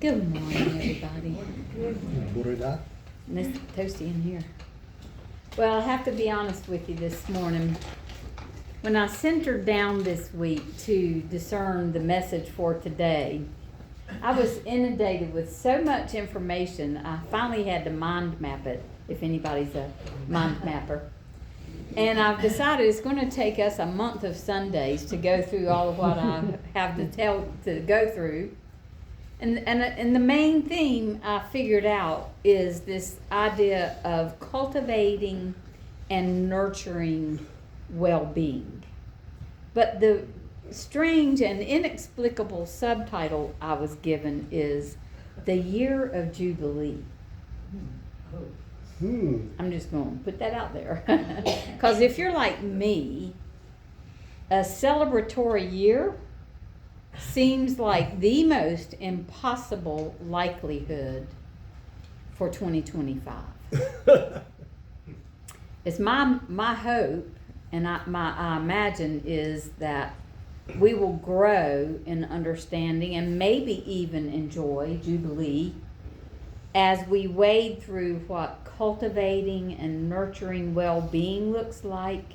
Good morning, everybody. Burada. And it's toasty in here. Well, I have to be honest with you this morning. When I centered down this week to discern the message for today, I was inundated with so much information, I finally had to mind map it, if anybody's a mind mapper. And I've decided it's going to take us a month of Sundays to go through all of what I have to go through. And the main theme I figured out is this idea of cultivating and nurturing well-being. But the strange and inexplicable subtitle I was given is The Year of Jubilee. I'm just going to put that out there. Because if you're like me, a celebratory year seems like the most impossible likelihood for 2025. It's my hope, and I imagine, is that we will grow in understanding and maybe even enjoy Jubilee as we wade through what cultivating and nurturing well-being looks like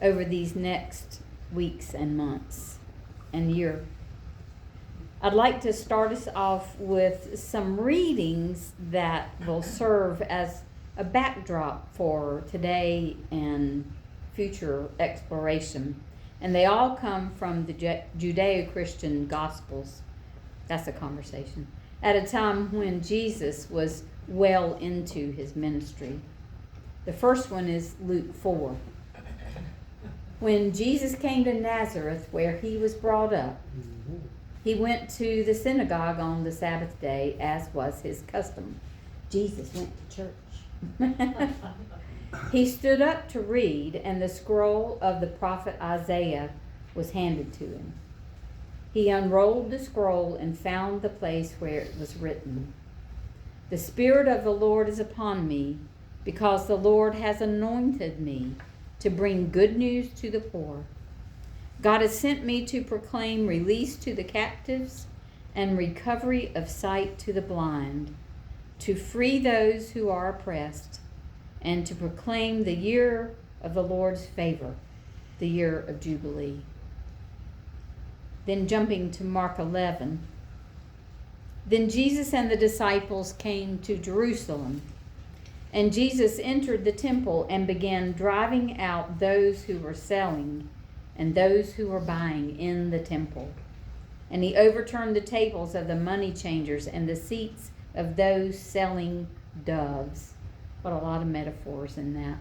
over these next weeks and months and year. I'd like to start us off with some readings that will serve as a backdrop for today and future exploration. And they all come from the Judeo-Christian Gospels. That's a conversation. At a time when Jesus was well into his ministry. The first one is Luke 4. When Jesus came to Nazareth, where he was brought up, he went to the synagogue on the Sabbath day, as was his custom. Jesus went to church. He stood up to read, and the scroll of the prophet Isaiah was handed to him. He unrolled the scroll and found the place where it was written, "The Spirit of the Lord is upon me, because the Lord has anointed me to bring good news to the poor. God has sent me to proclaim release to the captives and recovery of sight to the blind, to free those who are oppressed, and to proclaim the year of the Lord's favor, the year of Jubilee." Then jumping to Mark 11. Then Jesus and the disciples came to Jerusalem, and Jesus entered the temple and began driving out those who were selling and those who were buying in the temple. And he overturned the tables of the money changers and the seats of those selling doves. What a lot of metaphors in that.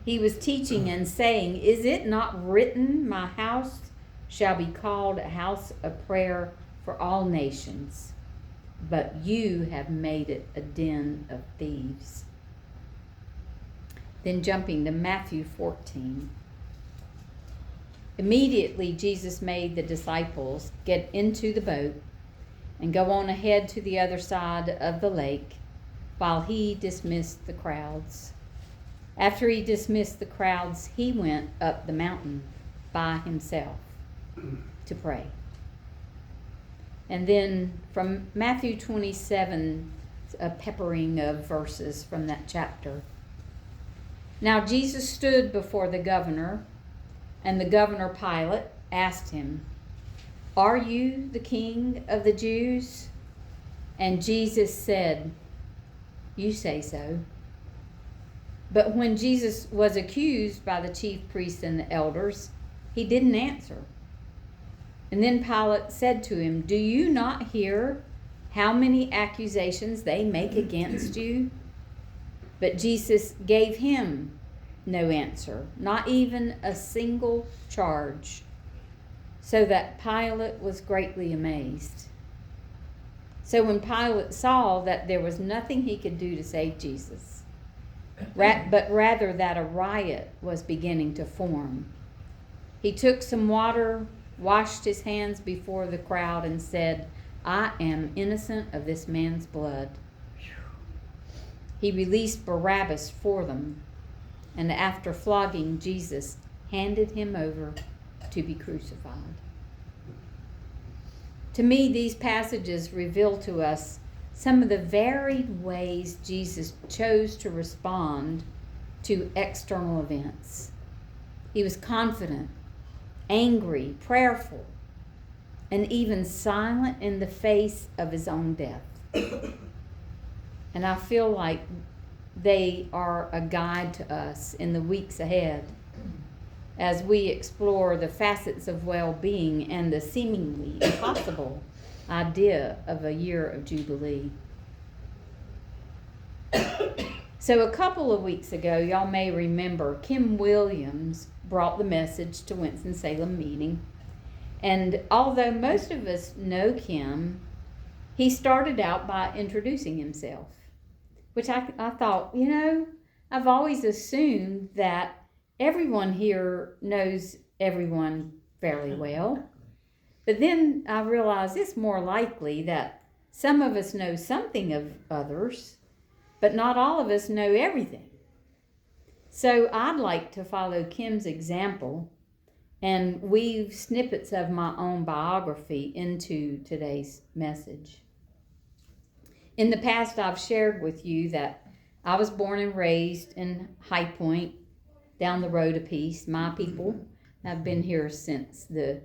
He was teaching and saying, "Is it not written, my house shall be called a house of prayer for all nations, but you have made it a den of thieves." Then jumping to Matthew 14. Immediately Jesus made the disciples get into the boat and go on ahead to the other side of the lake while he dismissed the crowds. After he dismissed the crowds, he went up the mountain by himself to pray. And then from Matthew 27, a peppering of verses from that chapter. Now Jesus stood before the governor, and the governor Pilate asked him, "Are you the king of the Jews?" And Jesus said, "You say so." But when Jesus was accused by the chief priests and the elders, he didn't answer. And then Pilate said to him, "Do you not hear how many accusations they make against you?" But Jesus gave him no answer, not even a single charge, so that Pilate was greatly amazed. So when Pilate saw that there was nothing he could do to save Jesus, but rather that a riot was beginning to form, he took some water, washed his hands before the crowd, and said, "I am innocent of this man's blood." He released Barabbas for them, and after flogging Jesus, handed him over to be crucified. To me, these passages reveal to us some of the varied ways Jesus chose to respond to external events. He was confident, angry, prayerful, and even silent in the face of his own death. And I feel like they are a guide to us in the weeks ahead as we explore the facets of well-being and the seemingly impossible idea of a year of Jubilee. So a couple of weeks ago, y'all may remember, Kim Williams brought the message to Winston-Salem meeting. And although most of us know Kim, he started out by introducing himself, which I thought, I've always assumed that everyone here knows everyone fairly well. But then I realized it's more likely that some of us know something of others, but not all of us know everything. So I'd like to follow Kim's example and weave snippets of my own biography into today's message. In the past, I've shared with you that I was born and raised in High Point, down the road a piece. My people have been here since I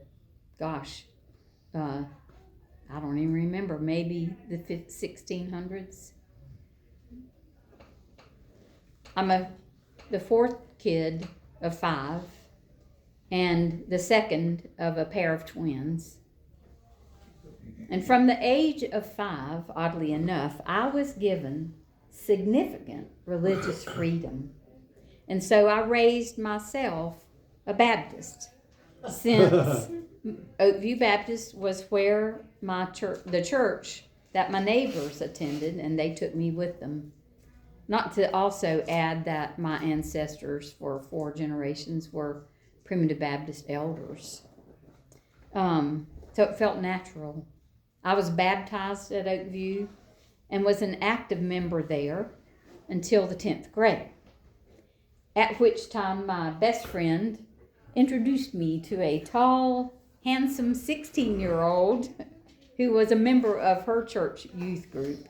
don't even remember, maybe the 1600s. I'm the fourth kid of 5 and the second of a pair of twins. And from the age of 5, oddly enough, I was given significant religious freedom. And so I raised myself a Baptist, since Oakview Baptist was where the church that my neighbors attended, and they took me with them. Not to also add that my ancestors for 4 generations were Primitive Baptist elders. So it felt natural. I was baptized at Oakview and was an active member there until the 10th grade, at which time my best friend introduced me to a tall, handsome 16-year-old who was a member of her church youth group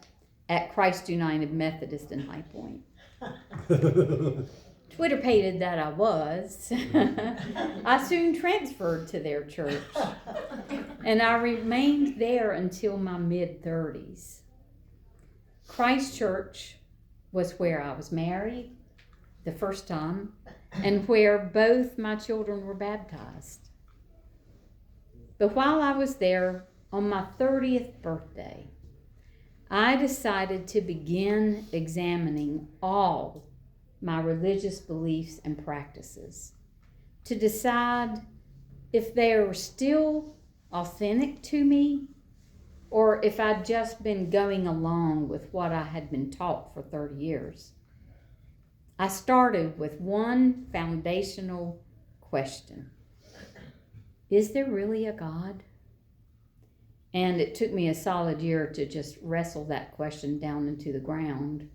at Christ United Methodist in High Point. Twitter-pated that I was, I soon transferred to their church, and I remained there until my mid-30s. Christ Church was where I was married the first time, and where both my children were baptized. But while I was there, on my 30th birthday, I decided to begin examining all my religious beliefs and practices to decide if they were still authentic to me or if I'd just been going along with what I had been taught for 30 years. I started with one foundational question. Is there really a God? And it took me a solid year to just wrestle that question down into the ground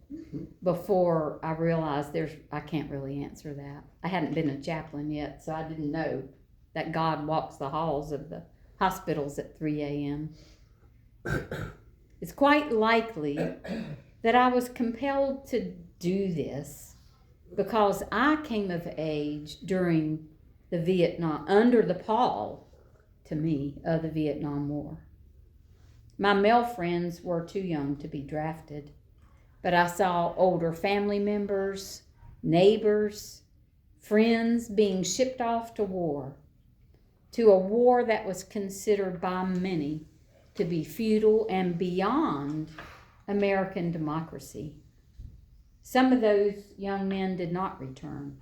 before I realized I can't really answer that. I hadn't been a chaplain yet, so I didn't know that God walks the halls of the hospitals at 3 a.m. It's quite likely that I was compelled to do this because I came of age during under the pall, to me, of the Vietnam War. My male friends were too young to be drafted, but I saw older family members, neighbors, friends being shipped off to a war that was considered by many to be futile and beyond American democracy. Some of those young men did not return,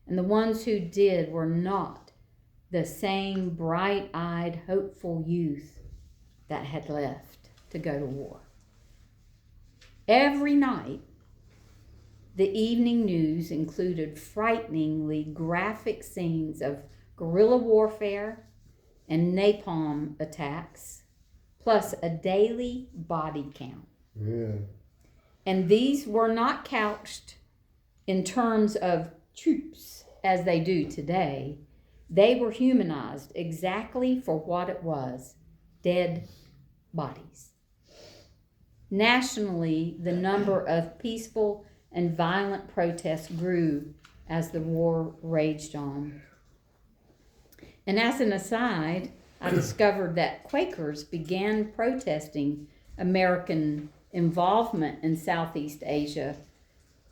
and the ones who did were not the same bright-eyed, hopeful youth that had left to go to war. Every night, the evening news included frighteningly graphic scenes of guerrilla warfare and napalm attacks, plus a daily body count. Yeah. And these were not couched in terms of troops as they do today. They were humanized exactly for what it was, dead bodies. Nationally, the number of peaceful and violent protests grew as the war raged on. And as an aside, I discovered that Quakers began protesting American involvement in Southeast Asia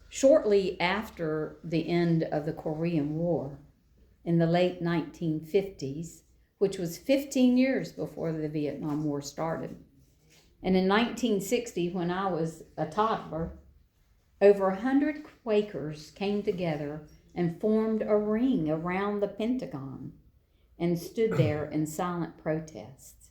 shortly after the end of the Korean War in the late 1950s, which was 15 years before the Vietnam War started. And in 1960, when I was a toddler, over 100 Quakers came together and formed a ring around the Pentagon and stood there in silent protest.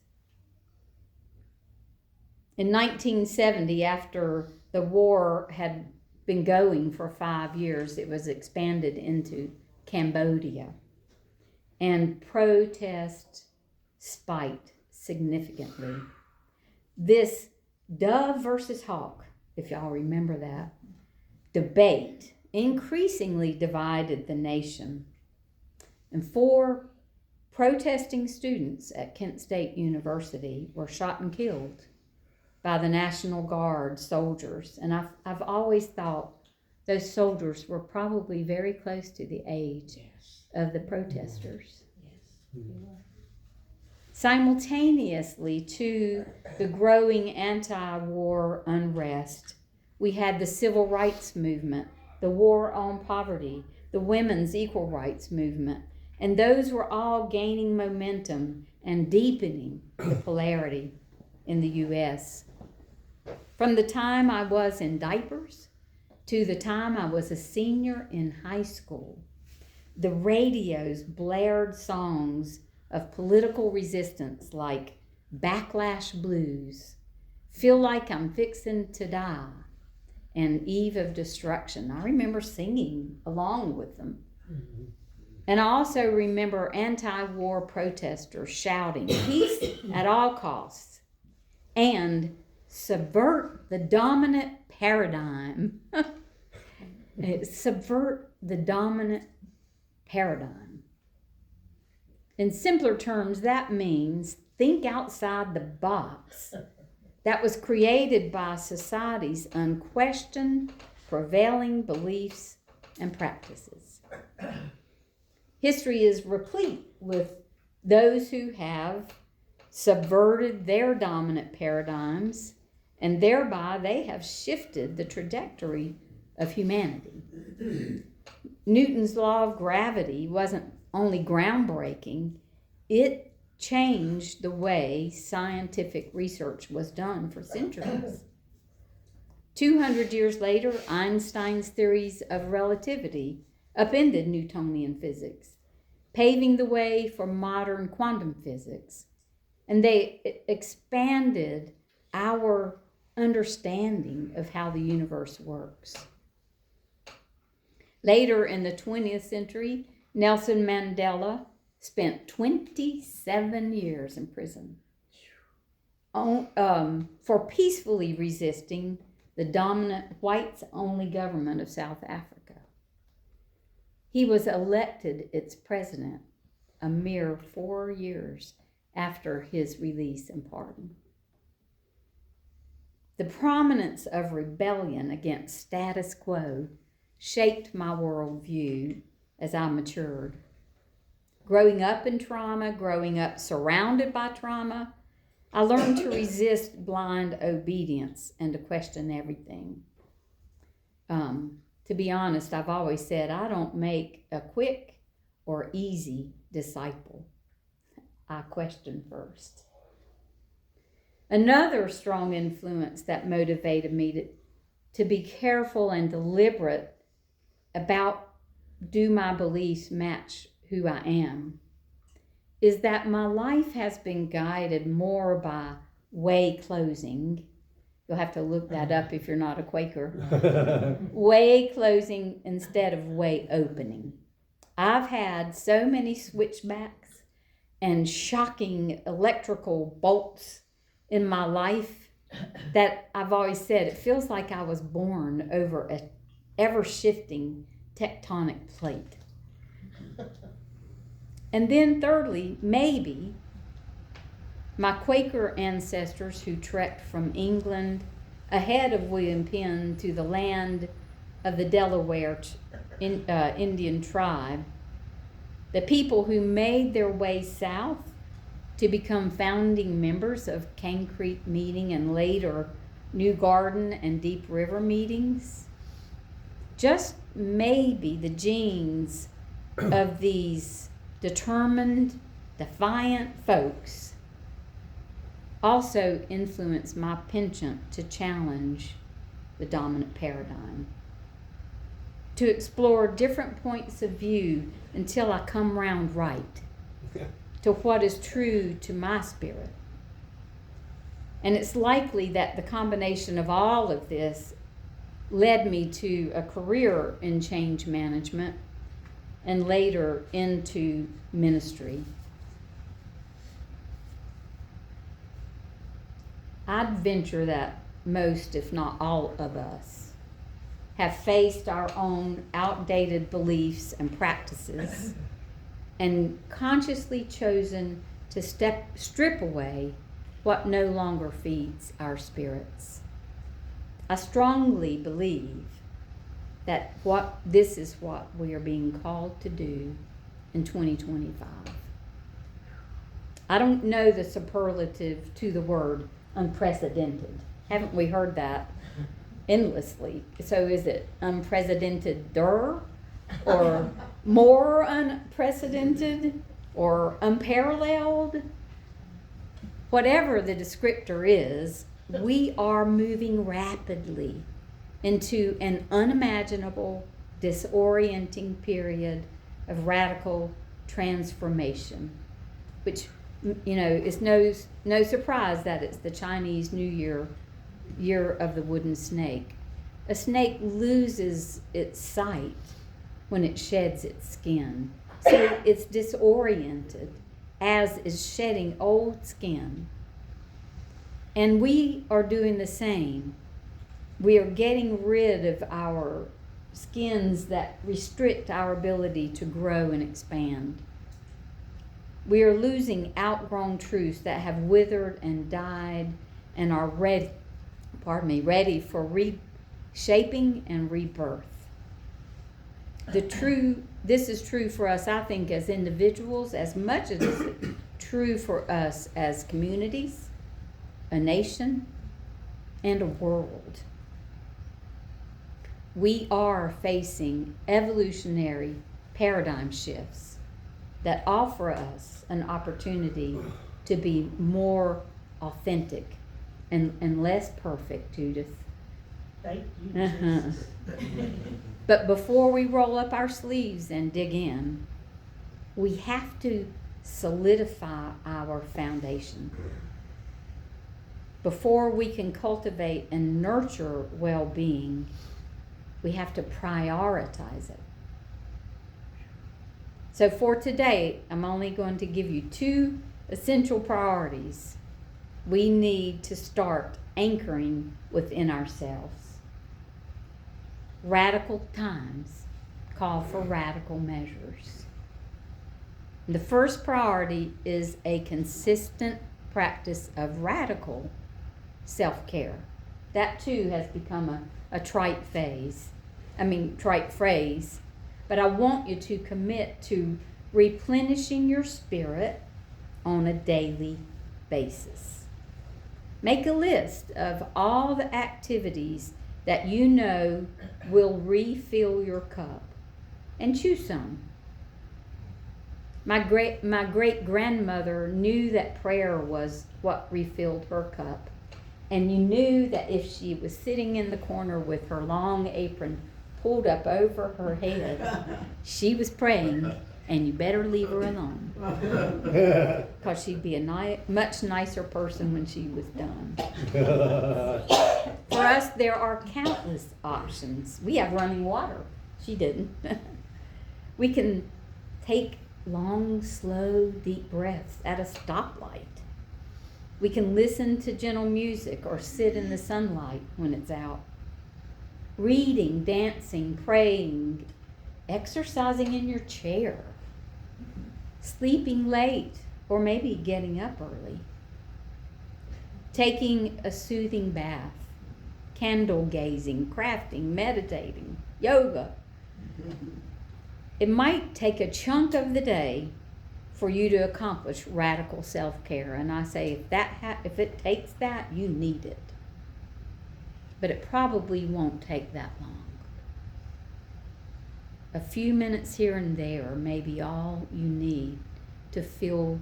In 1970, after the war had been going for 5 years, it was expanded into Cambodia. And protest spiked significantly. This dove versus hawk, if y'all remember that, debate increasingly divided the nation. And 4 protesting students at Kent State University were shot and killed by the National Guard soldiers. And I've always thought those soldiers were probably very close to the age of the protesters. Simultaneously to the growing anti-war unrest, we had the civil rights movement, the war on poverty, the women's equal rights movement, and those were all gaining momentum and deepening the polarity in the U.S. From the time I was in diapers to the time I was a senior in high school, the radios blared songs of political resistance like Backlash Blues, Feel Like I'm Fixin' to Die, and Eve of Destruction. I remember singing along with them. Mm-hmm. And I also remember anti-war protesters shouting, peace at all costs, and subvert the dominant paradigm. Subvert the dominant paradigm. In simpler terms, that means think outside the box that was created by society's unquestioned, prevailing beliefs and practices. History is replete with those who have subverted their dominant paradigms, and thereby they have shifted the trajectory of humanity. Newton's law of gravity wasn't only groundbreaking, it changed the way scientific research was done for centuries. 200 years later, Einstein's theories of relativity upended Newtonian physics, paving the way for modern quantum physics. And they expanded our understanding of how the universe works. Later in the 20th century, Nelson Mandela spent 27 years in prison for peacefully resisting the dominant whites-only government of South Africa. He was elected its president a mere 4 years after his release and pardon. The prominence of rebellion against status quo shaped my worldview as I matured. Growing up in trauma, growing up surrounded by trauma, I learned to resist blind obedience and to question everything. To be honest, I've always said I don't make a quick or easy disciple. I question first. Another strong influence that motivated me to be careful and deliberate about do my beliefs match who I am is that my life has been guided more by way closing. You'll have to look that up if you're not a Quaker. Way closing instead of way opening. I've had so many switchbacks and shocking electrical bolts in my life that I've always said it feels like I was born over an ever-shifting tectonic plate. And then thirdly, maybe My Quaker ancestors who trekked from England ahead of William Penn to the land of the Delaware Indian tribe, the people who made their way south to become founding members of Cane Creek Meeting and later New Garden and Deep River meetings. Just maybe the genes of these determined, defiant folks also influence my penchant to challenge the dominant paradigm, to explore different points of view until I come round right to what is true to my spirit. And it's likely that the combination of all of this led me to a career in change management and later into ministry. I'd venture that most, if not all of us, have faced our own outdated beliefs and practices and consciously chosen to strip away what no longer feeds our spirits. I strongly believe that this is what we are being called to do in 2025. I don't know the superlative to the word unprecedented. Haven't we heard that endlessly? So is it unprecedented-der, or more unprecedented, or unparalleled? Whatever the descriptor is, we are moving rapidly into an unimaginable, disorienting period of radical transformation, which, is no surprise that it's the Chinese New Year of the wooden snake. A snake loses its sight when it sheds its skin. So it's disoriented, as is shedding old skin. And we are doing the same. We are getting rid of our skins that restrict our ability to grow and expand. We are losing outgrown truths that have withered and died and are ready for reshaping and rebirth. This is true for us, I think, as individuals, as much as it's true for us as communities, a nation, and a world. We are facing evolutionary paradigm shifts that offer us an opportunity to be more authentic and less perfect, Judith. Thank you, Jesus. But before we roll up our sleeves and dig in, we have to solidify our foundation. Before we can cultivate and nurture well-being, we have to prioritize it. So for today, I'm only going to give you 2 essential priorities we need to start anchoring within ourselves. Radical times call for radical measures. The first priority is a consistent practice of radical self-care. That too has become a trite phrase, but I want you to commit to replenishing your spirit on a daily basis. Make a list of all the activities that you know will refill your cup, and choose some. My great grandmother knew that prayer was what refilled her cup, and you knew that if she was sitting in the corner with her long apron pulled up over her head, she was praying, and you better leave her alone, because she'd be a much nicer person when she was done. For us, there are countless options. We have running water. She didn't. We can take long, slow, deep breaths at a stoplight. We can listen to gentle music or sit in the sunlight when it's out. Reading, dancing, praying, exercising in your chair, sleeping late, or maybe getting up early. taking a soothing bath, candle gazing, crafting, meditating, yoga. It might take a chunk of the day for you to accomplish radical self-care. And I say, if it takes that, you need it. But it probably won't take that long. A few minutes here and there may be all you need to feel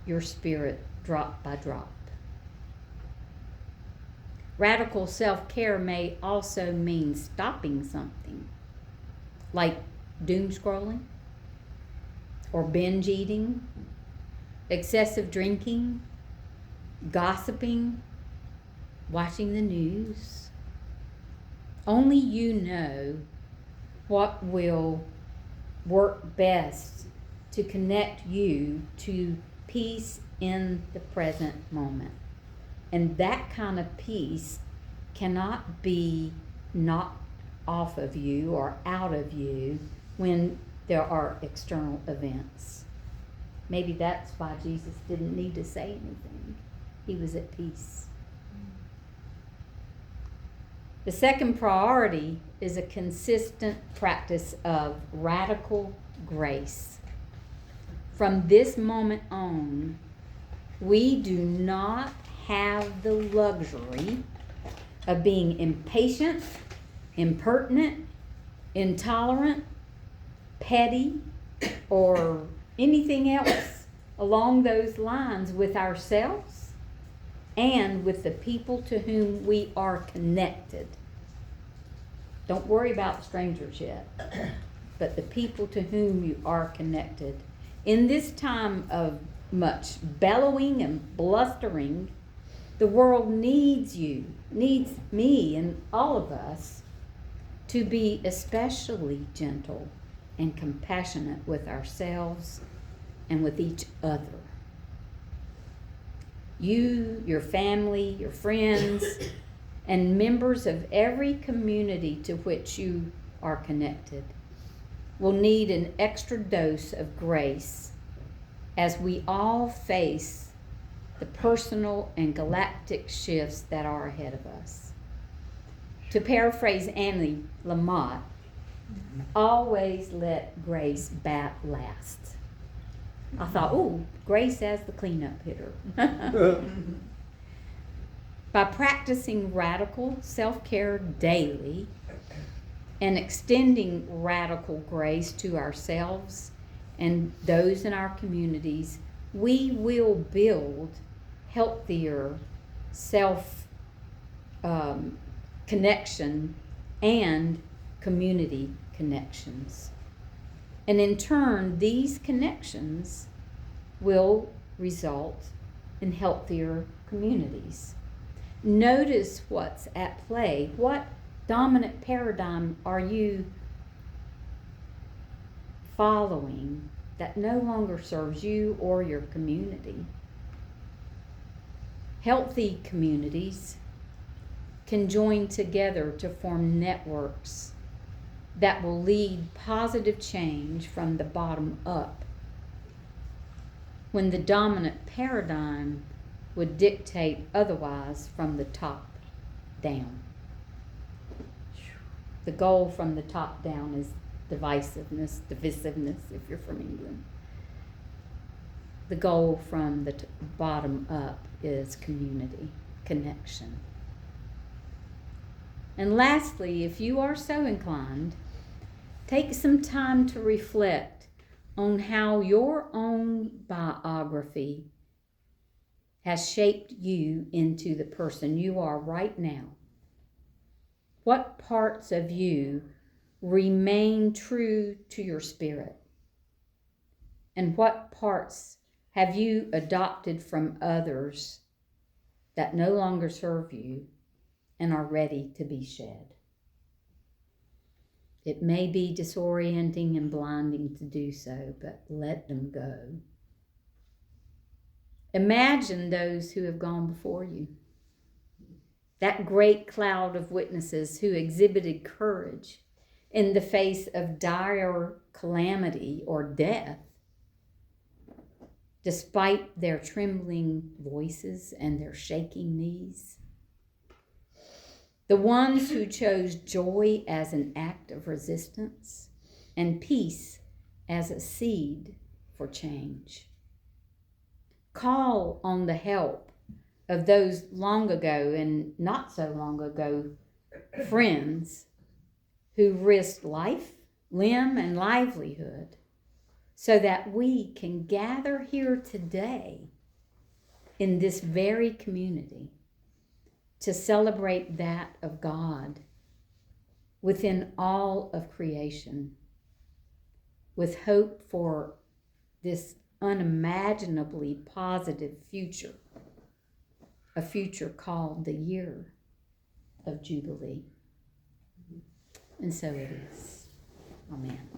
your spirit drop by drop. Radical self-care may also mean stopping something, like doom scrolling, or binge eating, excessive drinking, gossiping, watching the news. Only you know what will work best to connect you to peace in the present moment. And that kind of peace cannot be knocked off of you or out of you when there are external events. Maybe that's why Jesus didn't need to say anything. He was at peace. The second priority is a consistent practice of radical grace. From this moment on, we do not have the luxury of being impatient, impertinent, intolerant, petty, or anything else along those lines with ourselves and with the people to whom we are connected. Don't worry about strangers yet, but the people to whom you are connected. In this time of much bellowing and blustering, the world needs you, needs me and all of us to be especially gentle and compassionate with ourselves and with each other. You, your family, your friends, and members of every community to which you are connected will need an extra dose of grace as we all face the personal and galactic shifts that are ahead of us. To paraphrase Annie Lamott, always let grace bat last. I thought, ooh, grace as the cleanup hitter. By practicing radical self-care daily and extending radical grace to ourselves and those in our communities, we will build healthier connection and community connections. And in turn, these connections will result in healthier communities. Notice what's at play. What dominant paradigm are you following that no longer serves you or your community? Healthy communities can join together to form networks that will lead positive change from the bottom up, when the dominant paradigm would dictate otherwise from the top down. The goal from the top down is divisiveness, if you're from England. The goal from the bottom up is community, connection. And lastly, if you are so inclined, take some time to reflect on how your own biography has shaped you into the person you are right now. What parts of you remain true to your spirit? And what parts have you adopted from others that no longer serve you and are ready to be shed? It may be disorienting and blinding to do so, but let them go. Imagine those who have gone before you. That great cloud of witnesses who exhibited courage in the face of dire calamity or death. despite their trembling voices and their shaking knees. The ones who chose joy as an act of resistance and peace as a seed for change. Call on the help of those long ago and not so long ago friends who risked life, limb, and livelihood so that we can gather here today in this very community to celebrate that of God within all of creation, with hope for this unimaginably positive future, a future called the year of Jubilee. And so it is. Amen.